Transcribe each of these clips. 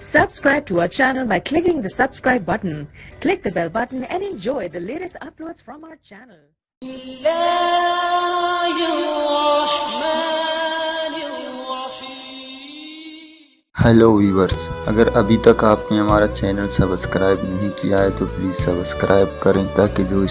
Subscribe to our channel by clicking the subscribe button. Click the bell button and enjoy the latest uploads from our channel. Hello viewers, اگر ابھی تک آپ نے ہمارا channel subscribe نہیں کیا ہے تو پلیز سبسکرائب کریں تاکہ جو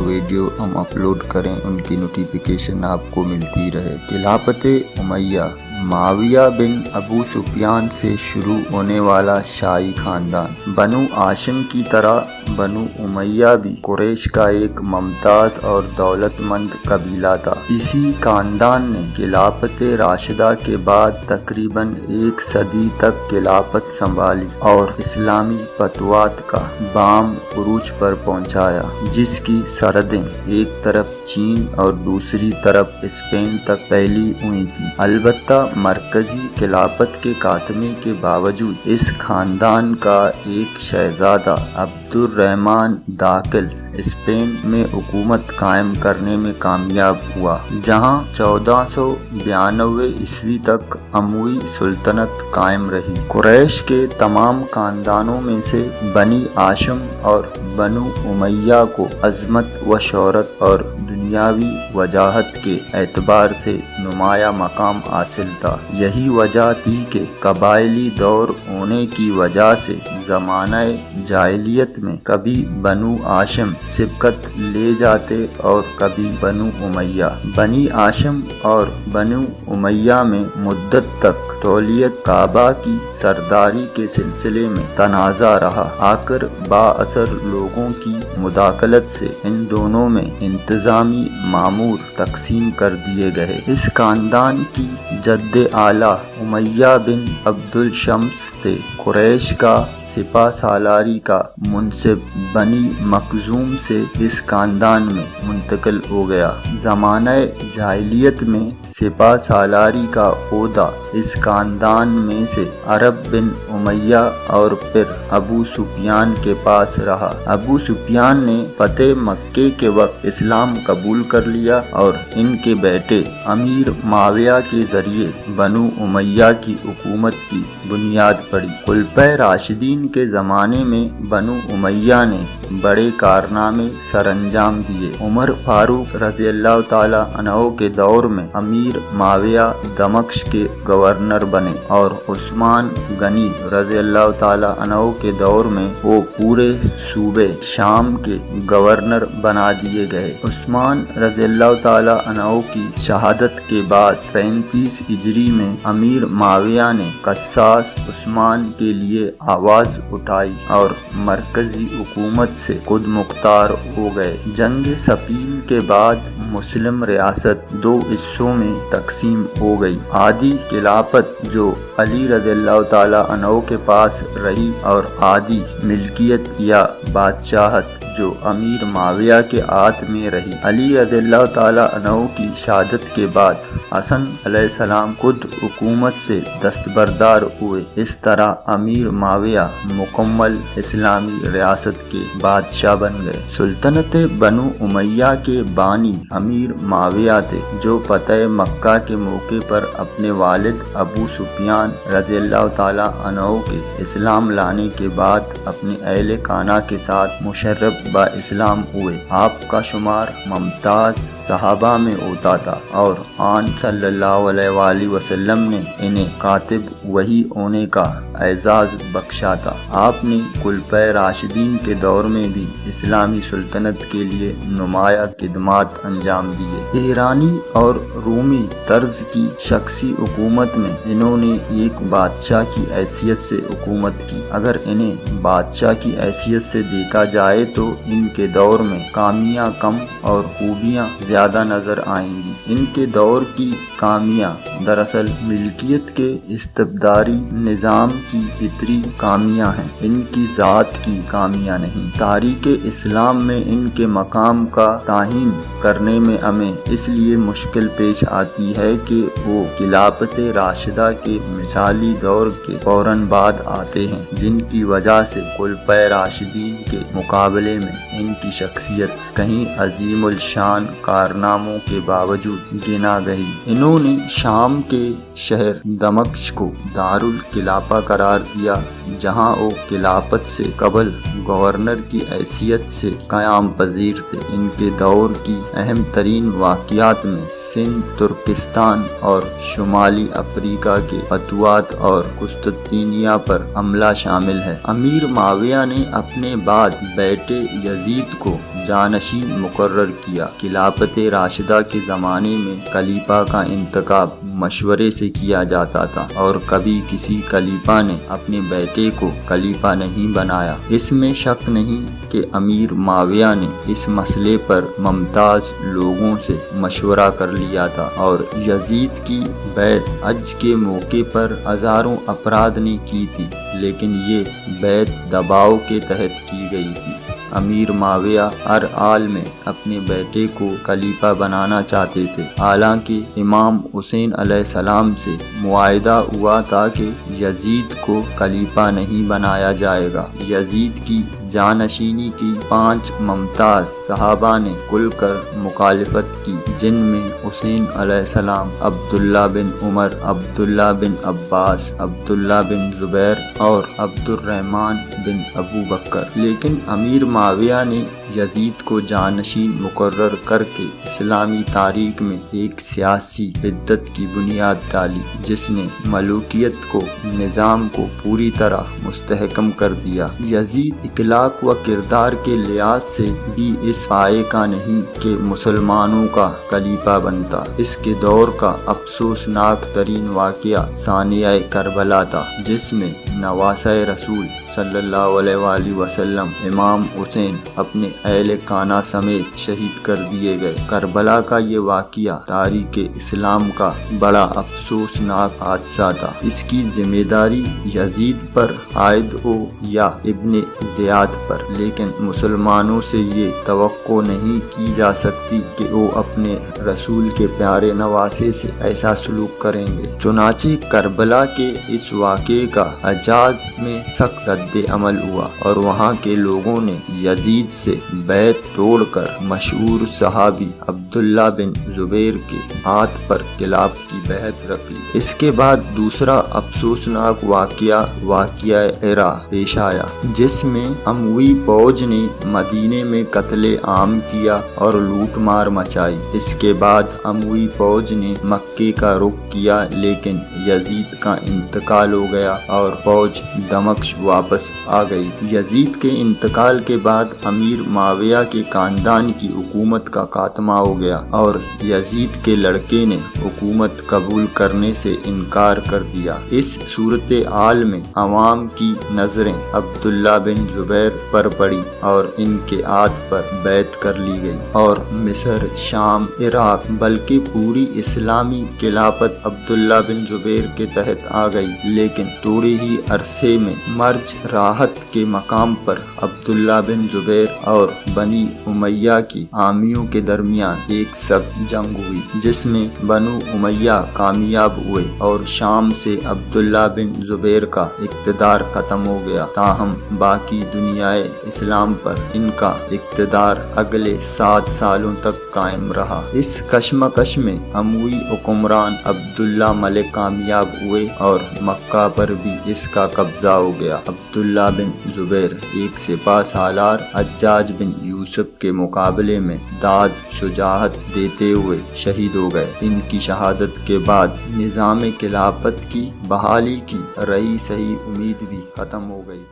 ویڈیو ہم اپلوڈ کریں ان کی نوٹیفیکیشن آپ کو ملتی رہے۔ خلافت امیہ معاویہ بن ابو سفیان سے شروع ہونے والا شاہی خاندان۔ بنو ہاشم کی طرح بنو امیہ بھی قریش کا ایک ممتاز اور دولت مند قبیلہ تھا۔ اسی خاندان نے خلافت راشدہ کے بعد تقریباً 1 صدی تک خلافت سنبھالی اور اسلامی فتوحات کا بام عروج پر پہنچایا، جس کی سرحدیں ایک طرف چین اور دوسری طرف اسپین تک پھیلی ہوئی تھی۔ البتہ مرکزی خلافت کے خاتمے کے باوجود اس خاندان کا ایک شہزادہ عبد الرحمن داخل اسپین میں حکومت قائم کرنے میں کامیاب ہوا، جہاں 1492 عیسوی تک اموی سلطنت قائم رہی۔ قریش کے تمام خاندانوں میں سے بنی ہاشم اور بنو امیہ کو عظمت و شہرت اور دنیاوی وجاہت کے اعتبار سے نمایاں مقام حاصل تھا۔ یہی وجہ تھی کہ قبائلی دور ہونے کی وجہ سے زمانہ جاہلیت میں کبھی بنو ہاشم سبقت لے جاتے اور کبھی بنو امیہ۔ بنی ہاشم اور بنو امیہ میں مدت تک تولیت کعبہ کی سرداری کے سلسلے میں تنازع رہا۔ آخر با اثر لوگوں کی مداخلت سے ان دونوں میں انتظامی مامور تقسیم کر دیے گئے۔ اس خاندان کی جد اعلیٰ امیہ بن عبد الشمس تھے۔ قریش کا سپہ سالاری کا منصب بنی مخزوم سے اس خاندان میں منتقل ہو گیا۔ زمانہ جاہلیت میں سپہ سالاری کا عہدہ اس خاندان میں سے عرب بن امیہ اور پھر ابو سفیان کے پاس رہا۔ ابو سفیان نے فتح مکہ کے وقت اسلام قبول کر لیا اور ان کے بیٹے امیر معاویہ کے ذریعے بنو امیہ کی حکومت کی بنیاد پڑی۔ خلفائے راشدین کے زمانے میں بنو امیہ نے بڑے کارنامے سر انجام دیے۔ عمر فاروق رضی اللہ تعالی عنہ کے دور میں امیر معاویہ دمشق کے گورنر بنے اور عثمان غنی رضی اللہ تعالی عنہ کے دور میں وہ پورے صوبے شام کے گورنر بنا دیے گئے۔ عثمان رضی اللہ تعالی عنہ کی شہادت کے بعد 35 ہجری میں امیر معاویہ نے قصاص عثمان کے لیے آواز اٹھائی اور مرکزی حکومت سے خود مختار ہو گئے۔ جنگ صفین کے بعد مسلم ریاست 2 حصوں میں تقسیم ہو گئی۔ آدھی خلافت جو علی رضی اللہ تعالی عنہ کے پاس رہی اور آدھی ملکیت یا بادشاہت جو امیر معاویہ کے ہاتھ میں رہی۔ علی رضی اللہ تعالی عنہ کی شہادت کے بعد حسن علیہ السلام خود حکومت سے دستبردار ہوئے۔ اس طرح امیر معاویہ مکمل اسلامی ریاست کے بادشاہ بن گئے۔ سلطنت بنو امیہ کے بانی امیر معاویہ تھے، جو فتح مکہ کے موقع پر اپنے والد ابو سفیان رضی اللہ تعالی عنہ کے اسلام لانے کے بعد اپنے اہل خانہ کے ساتھ مشرف با اسلام ہوئے۔ آپ کا شمار ممتاز صحابہ میں ہوتا تھا اور آن صلی اللہ علیہ وآلہ وسلم نے انہیں کاتب وحی ہونے کا اعزاز بخشا تھا۔ آپ نے خلفائے راشدین کے دور میں بھی اسلامی سلطنت کے لیے نمایاں خدمات انجام دیے۔ ایرانی اور رومی طرز کی شخصی حکومت میں انہوں نے ایک بادشاہ کی حیثیت سے حکومت کی۔ اگر انہیں بادشاہ کی حیثیت سے دیکھا جائے تو ان کے دور میں خامیاں کم اور خوبیاں زیادہ نظر آئیں گی۔ ان کے دور کی خامیاں دراصل ملکیت کے استبداری نظام کی فطری خامیاں ہیں، ان کی ذات کی خامیاں نہیں۔ تاریخ اسلام میں ان کے مقام کا تعین کرنے میں ہمیں اس لیے مشکل پیش آتی ہے کہ وہ خلافت راشدہ کے مثالی دور کے فوراً بعد آتے ہیں، جن کی وجہ سے خلفائے راشدین کے مقابلے میں ان کی شخصیت کہیں عظیم الشان کارناموں کے باوجود گنا گئی۔ انہوں نے شام کے شہر دمشق کو دارالخلافہ قرار دیا، جہاں وہ خلافت سے قبل گورنر کی حیثیت سے قیام پذیر تھے۔ ان کے دور کی اہم ترین واقعات میں سندھ، ترکستان اور شمالی افریقہ کے فتوحات اور قسطنطنیہ پر حملہ شامل ہے۔ امیر معاویہ نے اپنے بعد بیٹے یزید کو جانشین مقرر کیا۔ خلافت راشدہ کے زمانے میں خلیفہ کا انتخاب مشورے سے کیا جاتا تھا، اور کبھی کسی خلیفہ نے اپنے بیٹے کو خلیفہ نہیں بنایا۔ اس میں شک نہیں کہ امیر معاویہ نے اس مسئلے پر ممتاز لوگوں سے مشورہ کر لیا تھا، اور یزید کی بیعت حج کے موقع پر ہزاروں افراد نے کی تھی، لیکن یہ بیعت دباؤ کے تحت کی گئی تھی۔ امیر معاویہ ہر حال میں اپنے بیٹے کو خلیفہ بنانا چاہتے تھے، حالانکہ امام حسین علیہ السلام سے معاہدہ ہوا تھا کہ یزید کو خلیفہ نہیں بنایا جائے گا۔ یزید کی جانشینی کی 5 ممتاز صحابہ نے کھل کر مخالفت کی، جن میں حسین علیہ السلام، عبداللہ بن عمر، عبداللہ بن عباس، عبداللہ بن زبیر اور عبد الرحمن بن ابو بکر۔ لیکن امیر معاویہ نے یزید کو جانشین مقرر کر کے اسلامی تاریخ میں ایک سیاسی بدعت کی بنیاد ڈالی، جس نے ملوکیت کو، نظام کو پوری طرح مستحکم کر دیا۔ یزید اخلاق و کردار کے لحاظ سے بھی اس پائے کا نہیں کہ مسلمانوں کا خلیفہ بنتا۔ اس کے دور کا افسوسناک ترین واقعہ ثانیہ کربلا تھا، جس میں نواسۂ رسول صلی اللہ علیہ وآلہ وسلم امام حسین اپنے اہل خانہ سمیت شہید کر دیے گئے۔ کربلا کا یہ واقعہ تاریخ اسلام کا بڑا افسوسناک حادثہ تھا۔ اس کی ذمہ داری یزید پر عائد ہو یا ابن زیاد پر، لیکن مسلمانوں سے یہ توقع نہیں کی جا سکتی کہ وہ اپنے رسول کے پیارے نواسے سے ایسا سلوک کریں گے۔ چنانچہ کربلا کے اس واقعے کا حجاز میں سخت رد عمل ہوا، اور وہاں کے لوگوں نے یزید سے بیعت توڑ کر مشہور صحابی عبداللہ بن زبیر کے ہاتھ پر خلاف کی بیعت رکھ لی۔ اس کے بعد دوسرا افسوسناک واقعہ ہیرا پیش آیا، جس میں اموی فوج نے مدینے میں قتل عام کیا اور لوٹ مار مچائی۔ اس کے بعد اموی فوج نے مکے کا رخ کیا، لیکن یزید کا انتقال ہو گیا اور فوج دمشق واپس آ گئی۔ یزید کے انتقال کے بعد امیر معاویہ کے خاندان کی حکومت کا خاتمہ ہو گیا، اور یزید کے لڑکے نے حکومت قبول کرنے سے انکار کر دیا۔ اس صورتحال میں عوام کی نظریں عبداللہ بن زبیر پر پڑی اور ان کے ہاتھ پر بیعت کر لی گئی، اور مصر، شام، عراق بلکہ پوری اسلامی خلافت عبداللہ بن زبیر کے تحت آ گئی۔ لیکن تھوڑے ہی عرصے میں مرج راحت کے مقام پر عبداللہ بن زبیر اور بنی امیہ کی حامیوں کے درمیان ایک سخت جنگ ہوئی، جس میں بنو امیہ کامیاب ہوئے اور شام سے عبداللہ بن زبیر کا اقتدار ختم ہو گیا۔ تاہم باقی دنیائے اسلام پر ان کا اقتدار اگلے 7 سالوں تک قائم رہا۔ اس کشمکش میں اموی حکمران عبداللہ ملک کامیاب ہوئے اور مکہ پر بھی اس کا قبضہ ہو گیا۔ عبداللہ بن زبیر ایک سپہ سالار حجاج بن یوسف کے مقابلے میں داد شجاعت دیتے ہوئے شہید ہو گئے۔ ان کی شہادت کے بعد نظام خلافت کی بحالی کی رہی سہی امید بھی ختم ہو گئی۔